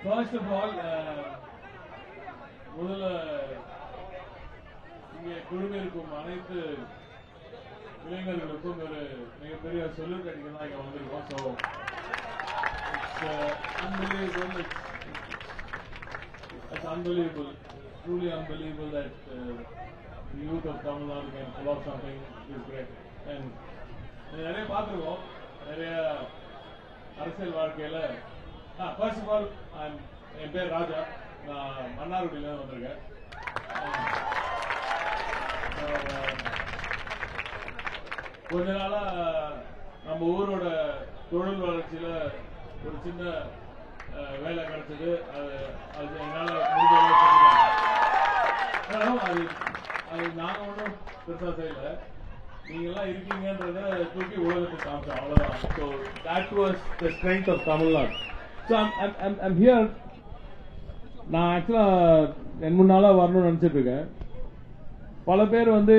First of all, முதல்ல இங்கே குழுவிற்கும் அனைத்து இளைஞர்களுக்கும் ஒரு மிகப்பெரிய சொல்யூட் அடிக்கணும் இங்க வந்திருக்கோம். So it's unbelievable, truly unbelievable that the youth of Tamil Nadu can pull off something this great. And நிறைய பார்த்துருக்கோம், நிறைய அரசியல் வாழ்க்கையில். ஃபர்ஸ்ட் ஆஃப் ஆல் என் பேர் ராஜா, நான் மன்னார்குடியில வந்திருக்கேன். கொஞ்ச நாளா நம்ம ஊரோட தொழில் வளர்ச்சியில ஒரு சின்ன வேலை கிடைச்சது. அது என்னால அது நாங்க ஒன்றும் பெருசா செய்யல, நீங்க எல்லாம் இருக்கீங்கன்றத தூக்கி உலகத்துக்கு காமிச்சோம், அவ்வளவுதான். So that was the strength of Tamil Nadu. So I'm here. நான் ஆக்சுவலா 2-3 நாளா வரணும்னு நினைச்சிட்டு இருக்கேன். பல பேர் வந்து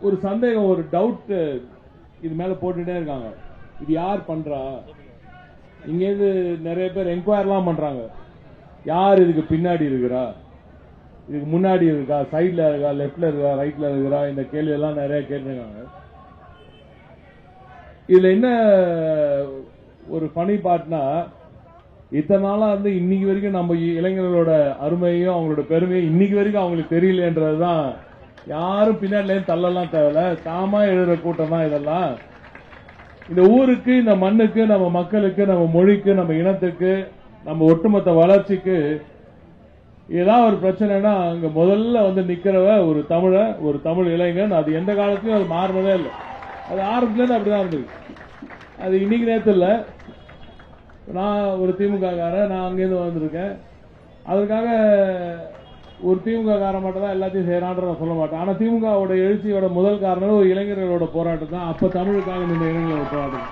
ஒரு சந்தேகம், ஒரு டவுட் இது மேல போட்டுட்டே இருக்காங்க. இது யார் பண்றா? இங்கேருந்து நிறைய பேர் என்கொயர்லாம் பண்றாங்க. யார் இதுக்கு பின்னாடி இருக்கிறா, இதுக்கு முன்னாடி இருக்கா, சைட்ல இருக்கா, லெப்ட்ல இருக்கா, ரைட்ல இருக்கிறா, இந்த கேள்வி எல்லாம் நிறைய கேட்டிருக்காங்க. இதுல என்ன ஒரு ஃபனி பார்ட்னா, இத்தனை நாளா வந்து இன்னைக்கு வரைக்கும் நம்ம இளைஞர்களோட அருமையும் அவங்களோட பெருமையும் இன்னைக்கு வரைக்கும் அவங்களுக்கு தெரியலன்றதுதான். யாரும் பின்னாடில தள்ளலாம் தேவையில்ல, தாமா எழுதுற கூட்டம் தான் இதெல்லாம். இந்த ஊருக்கு, இந்த மண்ணுக்கு, நம்ம மக்களுக்கு, நம்ம மொழிக்கு, நம்ம இனத்துக்கு, நம்ம ஒட்டுமொத்த வளர்ச்சிக்கு ஏதாவது ஒரு பிரச்சனைனா அங்க முதல்ல வந்து நிக்கிறவ ஒரு தமிழ, ஒரு தமிழ் இளைஞன். அது எந்த காலத்திலயும் அது மாறினதே இல்லை. அது ஆரம்பத்துல இருந்து அப்படிதான் இருந்தது. அது இன்னைக்கு நேரத்தில் இல்ல. நான் ஒரு திமுக காரன், நான் அங்கிருந்து வந்திருக்கேன். அதற்காக ஒரு திமுக காரன் மட்டும் தான் எல்லாத்தையும் செய்யறான்ற நான் சொல்ல மாட்டேன். ஆனா திமுகவோட எழுச்சியோட முதல் காரணம் ஒரு இளைஞர்களோட போராட்டம் தான். அப்ப தமிழுக்காக இந்த இளைஞர்களோட போராட்டம்.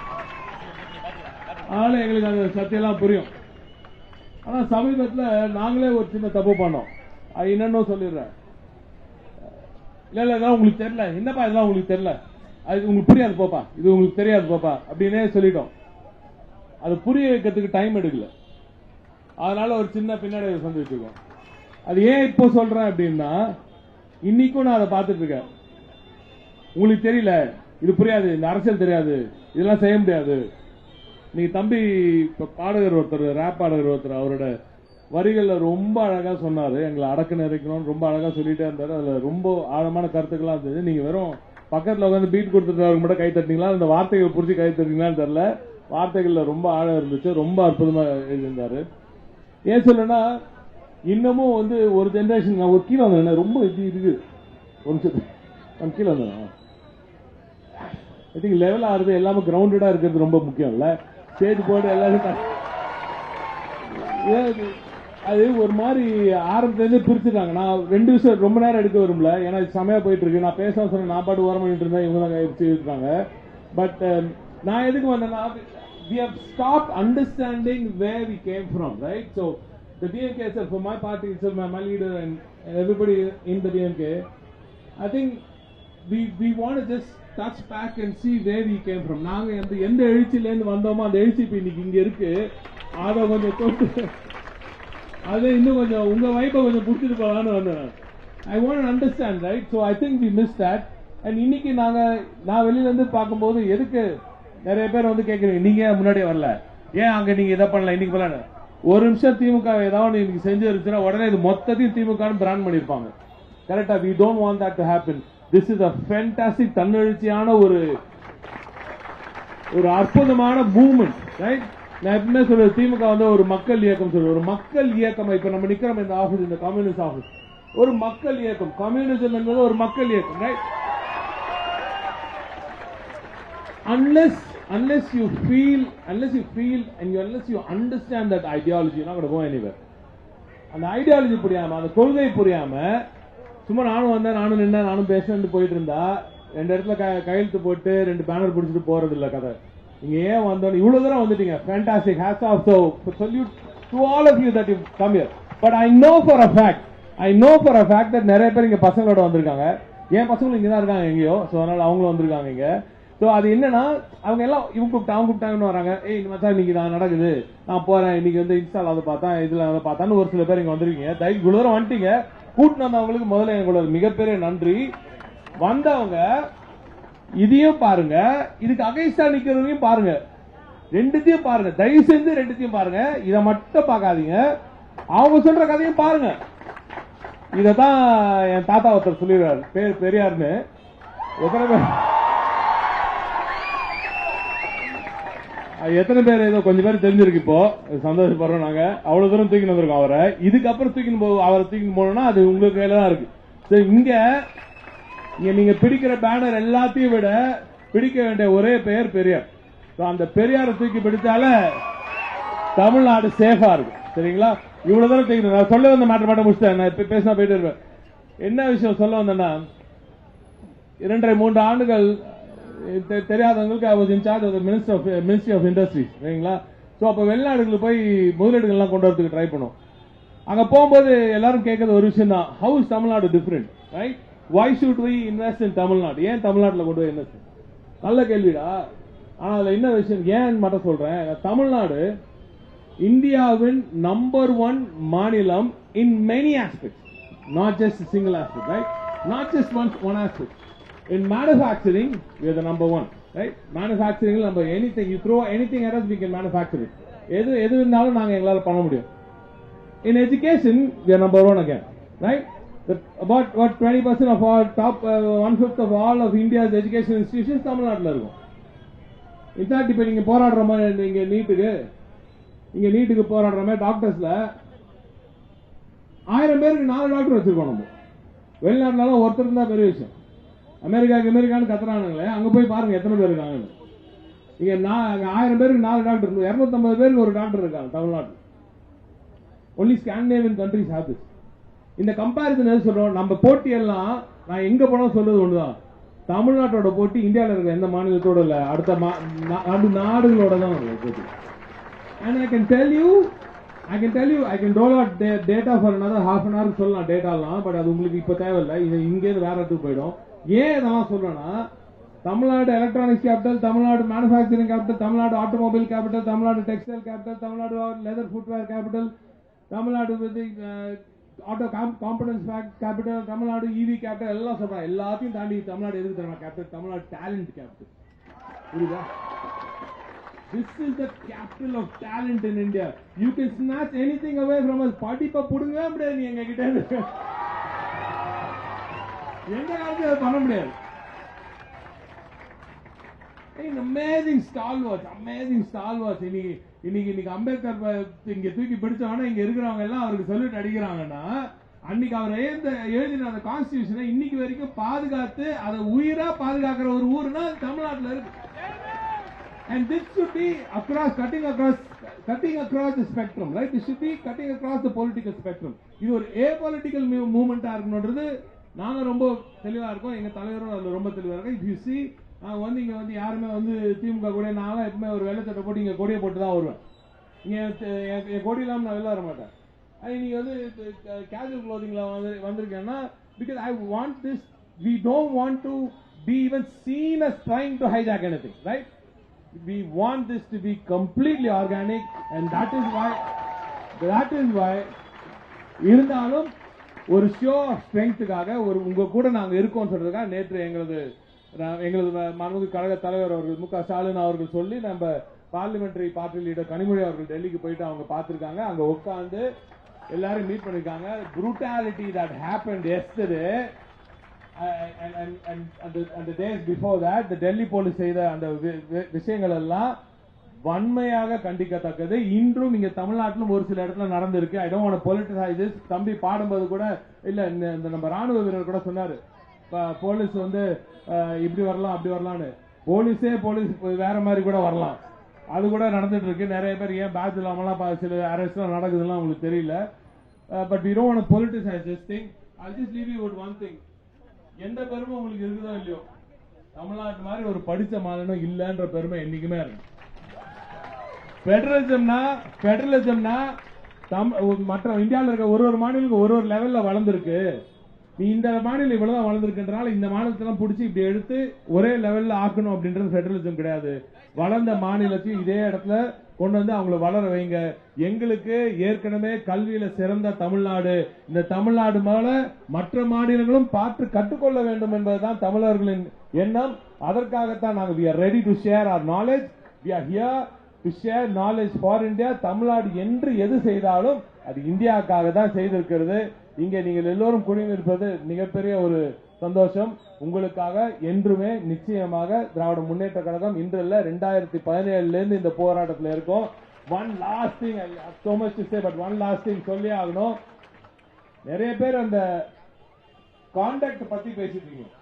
அதனால எங்களுக்கு அந்த சத்தியெல்லாம் புரியும். ஆனா சமீபத்தில் நாங்களே ஒரு சின்ன தப்பு பண்ணோம். அது என்னன்னு சொல்லிடுறேன். இல்ல இதெல்லாம் உங்களுக்கு தெரியல, என்னப்பா இதெல்லாம் உங்களுக்கு தெரியல, அது உங்களுக்கு புரியாது போப்பா, இது உங்களுக்கு தெரியாது போப்பா அப்படின்னே சொல்லிட்டோம். அது புரிய வைக்கிறதுக்கு டைம் எடுக்கல. அதனால ஒரு சின்ன பின்னாடி சந்திச்சிருக்கோம். அது ஏன் இப்போ சொல்றேன் அப்படின்னா, இன்னைக்கும் நான் அதை பார்த்துட்டு இருக்கேன். உங்களுக்கு தெரியல, இது புரியாது, இந்த அரசியல் தெரியாது, இதெல்லாம் செய்ய முடியாது. நீங்க தம்பி இப்ப பாடகர் ஒருத்தர், ரேப் பாடகர் ஒருத்தர், அவரோட வரிகள்ல ரொம்ப அழகா சொன்னாரு. எங்களை அடக்க நிறைக்கணும்னு ரொம்ப அழகா சொல்லிட்டே இருந்தாரு. அதுல ரொம்ப ஆழமான கருத்துக்கெல்லாம் இருந்தது. நீங்க வெறும் பக்கத்துல உட்காந்து பீட் கொடுத்துட்டு மட்டும் கை தட்டிங்களா, இந்த வார்த்தைகள் புரிஞ்சு கை தட்டிங்களான்னு தெரியல. வார்த்தைகள்ல ரொம்ப ஆழம் இருந்துச்சு, ரொம்ப அற்புதமா எழுதியிருந்தாரு. ஏன் சொல்லுன்னா, இன்னமும் வந்து ஒரு ஜென்ரேஷன், நான் ஒரு கீழே வந்தேன், ரொம்ப இது இருக்கு, ஒரு நிமிஷம் கீழே வந்தேன். ஐ திங்க் லெவல் ஆறுது, எல்லாமே கிரவுண்டடா இருக்கிறது ரொம்ப முக்கியம் இல்ல. ஸ்டேஜ் போட்டு எல்லாரும் அது ஒரு மாதிரி ஆரம்பத்திலேருந்து பிரிச்சுட்டாங்க. நான் 2 விஷயம் ரொம்ப நேரம் எடுக்க விரும்பல, ஏன்னா செமையா போயிட்டு இருக்கு. நான் பேச சொன்ன நான் பாட்டு ஓரம் பண்ணிட்டு இருந்தேன், இவங்க தான் கைப்பிச்சு இருக்காங்க. பட் நான் எதுக்கு வந்தேன்னா, we have stopped understanding where we came from, right? So the DMK itself, for my party itself, my leader and everybody in the DMK, I think we want to just touch back and see where we came from. நாங்க எந்த எழுச்சியில இருந்து வந்தோமோ அந்த எழுச்சி இப்ப இன்னைக்கு இங்க இருக்கு. அதை கொஞ்சம் தொட்டு அது இன்னும் கொஞ்சம் உங்க வைப்பை கொஞ்சம் புடிச்சிட்டு போகலான்னு வந்தேன். I want to understand, right? So I think we missed that. And இன்னைக்கு நான் வெளியில இருந்து பார்க்கும்போது எதுக்கு நிறைய பேர் வந்து கேட்குறீங்க, நீங்க முன்னாடியே வரல, ஏன் அங்க நீங்க இதை பண்ணல, இன்னைக்கு பண்ணல. ஒரு நிமிஷம் திமுக ஏதாவது இன்னைக்கு செஞ்சு இருந்துச்சுன்னா உடனே இது மொத்தத்தையும் திமுக பிராண்ட் பண்ணிருப்பாங்க. கரெக்டா? we don't want that to happen. This is a fantastic, தன்னெழுச்சியான ஒரு அற்புதமான மூவ்மெண்ட், ரைட்? நான் எப்பவுமே சொல்றது, திமுக வந்து ஒரு மக்கள் இயக்கம் சொல்லுவேன். ஒரு மக்கள் இயக்கம். இப்ப நம்ம நிக்கிறோம் இந்த ஆபீஸ், இந்த கம்யூனிஸ்ட் ஆபீஸ், ஒரு மக்கள் இயக்கம். கம்யூனிசம் என்பது ஒரு மக்கள் இயக்கம், right? Unless you feel and unless you understand that ideology, you're not going to go anywhere. அந்த ஐடியாலஜி புரியாம, அந்த கொள்கை புரியாம, சும்மா நானும் வந்தேன், நானும் நின்று, நானும் பேசிட்டு போயிட்டு இருந்தா 2 இடத்துல கையெழுத்து போட்டு 2 பேனர் பிடிச்சிட்டு போறது இல்ல கதை. நீங்க ஏன் வந்தோம், இவ்வளவு தூரம் வந்துட்டீங்க, fantastic, hats off. So salute to all of you that you come here. But I know for a fact that நிறைய பேர் இங்க பசங்களோட வந்திருக்காங்க. என் பசங்களும் இங்கதான் இருக்காங்க எங்கேயோ. ஸோ அதனால அவங்களும் வந்திருக்காங்க இங்க. சோ அது என்னன்னா அவங்க எல்லாம் இவங்க கூப்பிட்டாங்கன்னு வராங்க. இந்த மச்சான் இன்னைக்கு நான் நடக்குது, நான் போறேன், இன்னைக்கு வந்து இன்ஸ்டால் அதை பார்த்தா இதுல அதை பார்த்தான்னு ஒரு சில பேர் இங்க வந்திருக்கீங்க. தயவு இவ்வளவு தூரம் வந்துட்டீங்க. கூட்டிட்டு வந்தவங்களுக்கு முதல்ல எங்களோட மிகப்பெரிய நன்றி. வந்தவங்க இதையும் பாருங்க, இதுக்கு அகைன்ஸ்டா நிக்கிறவங்களையும் பாருங்க, ரெண்டுத்தையும் பாருங்க. தயவு செஞ்சு ரெண்டுத்தையும் பாருங்க, இதை மட்டும் பார்க்காதீங்க. அவங்க சொல்ற கதையும் பாருங்க. இததான் என் தாத்தா ஒருத்தர் சொல்லிடுறாரு, பேர் பெரியார்னு. எத்தனை பேர் ஏதோ கொஞ்சம் பேர் தெரிஞ்சிருக்கு. இப்போ சந்தோஷப்படுறோம் நாங்க. அவ்வளவு தூரம் தூக்கிட்டு வந்திருக்கோம் அவரை. இதுக்கப்புறம் அவரை தூக்கிட்டு போனோம்னா அது உங்களுக்கு கையில தான் இருக்கு. இங்க நீங்க பிடிக்கிற பேனர் எல்லாத்தையும் விட பிடிக்க வேண்டிய ஒரே பெயர் பெரியார். அந்த பெரியாரை தூக்கி பிடிச்சால தமிழ்நாடு சேஃபா இருக்கும். சரிங்களா? இவ்வளவு தூரம் தூக்கி நான் சொல்ல வந்த மேட்டர் மட்டும் முடிச்சிட்டேன். நான் பேசினா போயிட்டு இருப்பேன். என்ன விஷயம் சொல்ல வந்தேன்னா, 2-3 ஆண்டுகள் தெரியாதவங்களுக்கு I was in charge of the Ministry of Industries. சரிங்களா? சோ அப்ப வெளிநாடுகளுக்கு போய் முதலீடுகள் எல்லாம் கொண்டு வரதுக்கு ட்ரை பண்ணோம். அங்க போகும்போது எல்லாரும் கேட்கறது ஒரு விஷயம் தான், how is Tamil Nadu different, right? why should we invest in Tamil Nadu? ஏன் தமிழ்நாட்டில் கொண்டு போய் இன்வெஸ்ட்? நல்ல கேள்விடா. ஆனா அதுல என்ன விஷயம் ஏன் மட்டும் சொல்றேன். தமிழ்நாடு இந்தியாவின் நம்பர் 1 மாநிலம் in many aspects, not just a single aspect, right? Not just one aspect. In manufacturing, we are the number 1, right? Manufacturing, number anything you throw anything at us, we can manufacture it. எது இருந்தாலும் நாங்க எங்களால பண்ண முடியும். In education, we are number 1 again, right? About 20% of our top 1/5 of all of India's education institutions தமிழ்நாட்டில் இருக்கும். In fact இப்ப நீங்க போராடுற மாதிரி இங்க நீட்டுக்கு போராடுற மாதிரி டாக்டர்ஸ்ல 1000 பேருக்கு 4 டாக்டர் வச்சிருக்கோம். நம்ம வெளிநாட்டுல ஒருத்தர் தான் பெரிய விஷயம். அமெரிக்கான்னு கத்துறானுங்களே, அங்க போய் பாருங்க எத்தனை பேர் இருக்காங்க. இங்க 1000 பேருக்கு 4 டாக்டர், 250 பேருக்கு ஒரு டாக்டர் இருக்காங்க தமிழ்நாட்டில். Only Scandinavian countries have this. இந்த கம்பேரிசன் எது சொல்றோம், நம்ம போட்டி எல்லாம் நான் எங்க போனா சொல்றது ஒண்ணுதான், தமிழ்நாட்டோட போட்டி இந்தியாவில் இருக்கிற எந்த மாநிலத்தோட இல்ல, அடுத்த நாடுகளோட தான் போட்டி. And I can tell you, I can roll out data for another half an hour சொல்லலாம் டேட்டாலாம், பட் அது உங்களுக்கு இப்ப தேவையில்லை. இது இங்கேருந்து வேற இடத்துக்கு போயிடும். ஏன் இதெல்லாம் சொல்றேன்னா, Tamil Nadu electronics capital, Tamil Nadu manufacturing capital, Tamil Nadu automobile capital, Tamil Nadu textile capital, Tamil Nadu leather footwear capital, Tamil Nadu auto components capital, Tamil Nadu EV capital எல்லாம் சொல்றாங்க. எல்லாத்தையும் தாண்டி தமிழ்நாடு எதுக்கு தரணும் கேபிட்டல்? Tamil Nadu talent capital. புரியுதா? This is the capital of talent in India. You can snatch anything away from us. படிப்பை புடுங்க முடியாது நீ எங்க கிட்ட இருந்து. எந்த காலத்தையும் பண்ண முடியாது. Amazing stalwarts. இன்னைக்கு அம்பேத்கர் இங்க தூக்கி பிடிச்சவன இங்க இருக்கிறவங்க எல்லாம் அவருக்கு சொல்லிட்டு அடிக்கிறாங்கன்னா, அன்னைக்கு அவர் எழுதின அந்த கான்ஸ்டிடியூஷனை இன்னைக்கு வரைக்கும் பாதுகாத்து அதை உயிரா பாதுகாக்கிற ஒரு ஊர்னா தமிழ்நாட்டில் இருக்கு. And this should be cutting across the spectrum, right? This should be cutting across the political spectrum. இது ஒரு apolitical மூவ்மெண்டா இருக்கணும்ன்றது நாங்க ரொம்ப தெளிவா இருக்கோம். எங்க தலைவரும் அதுல ரொம்ப தெளிவா இருக்கோம். If you see, இங்க யாருமே திமுக கூட நான் எப்பவுமே ஒரு வெள்ளச்சட்டை போட்டு இங்க கொடியை போட்டு தான் வருவேன். இங்க என் கொடி இல்லாம நான் வெளில வர மாட்டேன். நீங்க casual க்ளோதிங்ல வந்திருக்கேன்னா, because I want this, we don't want to be even seen as trying to hijack anything, right? We want this to be completely organic, and that is why இருந்தாலும் ஒரு ஷோ ஆஃப் ஸ்ட்ரெங்க்த்துக்காக உங்க கூட நாங்க இருக்கோம் சொல்றதுக்காக நேற்று எங்களது மனது கழக தலைவர் அவர்கள் மு.க. ஸ்டாலின் அவர்கள் சொல்லி நம்ம பார்லிமெண்டரி பார்ட்டி லீடர் கனிமொழி அவர்கள் டெல்லிக்கு போயிட்டு அவங்க பார்த்திருக்காங்க. அங்க உட்கார்ந்து எல்லாரும் மீட் பண்ணிருக்காங்க. brutality that happened yesterday and the days before that, the Delhi police செய்த அந்த விஷயங்கள் எல்லாம் வன்மையாக கண்டிக்கத்தக்கது. இன்றும் இங்க தமிழ்நாட்டிலும் ஒரு சில இடத்துல நடந்திருக்கு. I don't want to politicize this. தம்பி பாடும்போது கூட இல்ல, இந்த நம்ம ராணுவ வீரர் கூட சொன்னாரு, போலீஸ் இப்படி வரலாம் அப்படி வரலாம்னு. போலீஸ் வேற மாதிரி கூட வரலாம். அது கூட நடந்துட்டு இருக்கு. நிறைய பேர் ஏன் பேட்ச் இல்லாமலாம் சில அரெஸ்ட் நடக்குதுலாம் உங்களுக்கு தெரியல. But we don't want to politicize this thing. I'll just leave you with one thing. எந்த பெருமை உங்களுக்கு இருக்குதோ இல்லையோ, தமிழ்நாட்டு மாதிரி ஒரு படிச்ச மாநிலம் இல்லன்ற பெருமை என்னைக்குமே இருக்கு. பெடரலிசம்னா மற்ற இந்தியாவில் இருக்க ஒரு மாநிலம் ஒரு லெவல்ல வளர்ந்துருக்கு. நீ இந்த மாநிலம் இவ்வளவுதான் வளர்ந்துருக்குன்றனால இந்த மாநிலத்தெல்லாம் பிடிச்சி இப்படி எடுத்து ஒரே லெவல்ல ஆக்கணும் அப்படின்றது பெடரலிசம் கிடையாது. வளர்ந்த மாநிலத்தையும் இதே இடத்துல கொண்டு வந்து அவங்களை வளர வைங்க. எங்களுக்கு ஏற்கனவே கல்வியில சிறந்த தமிழ்நாடு, இந்த தமிழ்நாடு மேல மற்ற மாநிலங்களும் பார்த்து கற்றுக்கொள்ள வேண்டும் என்பதுதான் தமிழர்களின் எண்ணம். அதற்காகத்தான் நாங்கள் we are ready to share our knowledge, we are here to share knowledge for India. Tamil Nadu என்று எது செய்தாலும் அது இந்தியாவுக்காக தான் செய்திருக்கிறது. இங்க நீங்கள் எல்லோரும் குடியிருப்பது மிகப்பெரிய ஒரு சந்தோஷம். உங்களுக்காக என்றுமே நிச்சயமாக திராவிட முன்னேற்ற கழகம் இன்று இல்ல 2017 இருந்து இந்த போராட்டத்தில் இருக்கும். One last thing, so much to say, but one last thing சொல்லி ஆகணும். நிறைய பேர் அந்த கான்டக்ட் பத்தி பேசிட்டு இருக்கீங்க.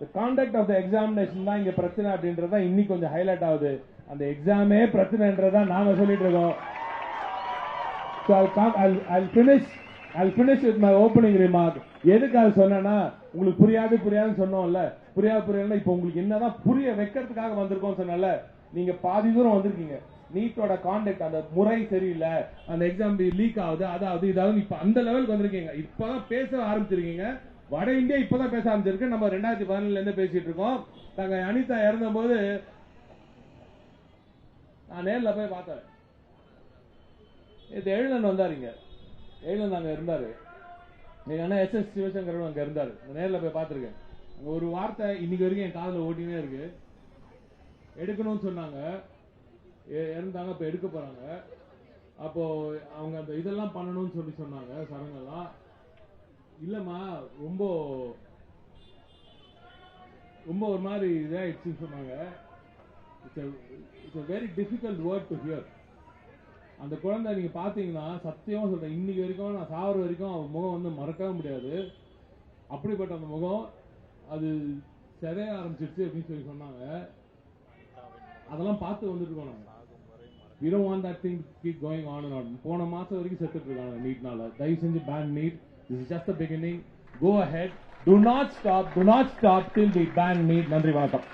The conduct of the examination தான் இங்க பிரச்சனை அப்படின்றதா இன்னைக்கு கொஞ்சம் ஹைலைட் ஆகுது. அந்த எக்ஸாமே பிரச்சனைன்றதா நாங்க சொல்லிட்டு இருக்கோம். So I'll finish with my opening remark. எதுக்காக சொன்னா உங்களுக்கு புரியாதுன்னு சொன்னோம்ல, புரியாதுன்னா இப்ப உங்களுக்கு என்னதான் புரிய வைக்கிறதுக்காக வந்திருக்கோம் சொன்னல. நீங்க பாதி தூரம் வந்திருக்கீங்க. நீட்டோட கான்டக்ட் அந்த முறை சரியில்லை, அந்த எக்ஸாம் லீக் ஆகுது, அதாவது இதாவது இப்ப அந்த லெவலுக்கு வந்திருக்கீங்க. இப்பதான் பேச ஆரம்பிச்சிருக்கீங்க. வட இந்தியா இப்பதான் பேச ஆரம்பிச்சிருக்கு. நம்ம 2017 இருந்து பேசிட்டு இருக்கோம். நாங்க அனிதா இறந்த போது நான் நேர்ல போய் பார்த்தேன். இது எழிலன் வந்தாருங்க. எழிலன் அங்க இருந்தாரு. எங்க அண்ணா SS சிவசங்கர் அங்க இருந்தாரு. நேர்ல போய் பார்த்திருக்கேன். ஒரு வார்த்தை இன்னைக்கு வரைக்கும் என் காதுல ஓட்டினே இருக்கு. எடுக்கணும்னு சொன்னாங்க, இறந்தாங்க, இப்ப எடுக்க போறாங்க. அப்போ அவங்க அந்த இதெல்லாம் பண்ணணும்னு சொன்னாங்க, சடங்கெல்லாம். இல்லம்மா ரொம்ப ரொம்ப ஒரு மாதிரி இதாயிடுச்சுன்னு சொன்னாங்க. It's a very difficult word to hear. அந்த குழந்தை நீங்க பாத்தீங்கன்னா சத்தியமா சொல்றேன், இன்னைக்கு வரைக்கும் நான் சாவர வரைக்கும் அவன் முகம் வந்து மறக்கவே முடியாது. அப்படிப்பட்ட அந்த முகம் அது சிதைய ஆரம்பிச்சிருச்சு அப்படின்னு சொன்னாங்க. அதெல்லாம் பார்த்து வந்துட்டு இருக்கோம் நாங்க. We don't want that thing to keep going on and on. போன மாசம் வரைக்கும் செத்துட்டு இருக்காங்க நீட்னால. தயவு செஞ்சு ban NEET. This is just the beginning. Go ahead. Do not stop till we ban NEET. நன்றி, வணக்கம்.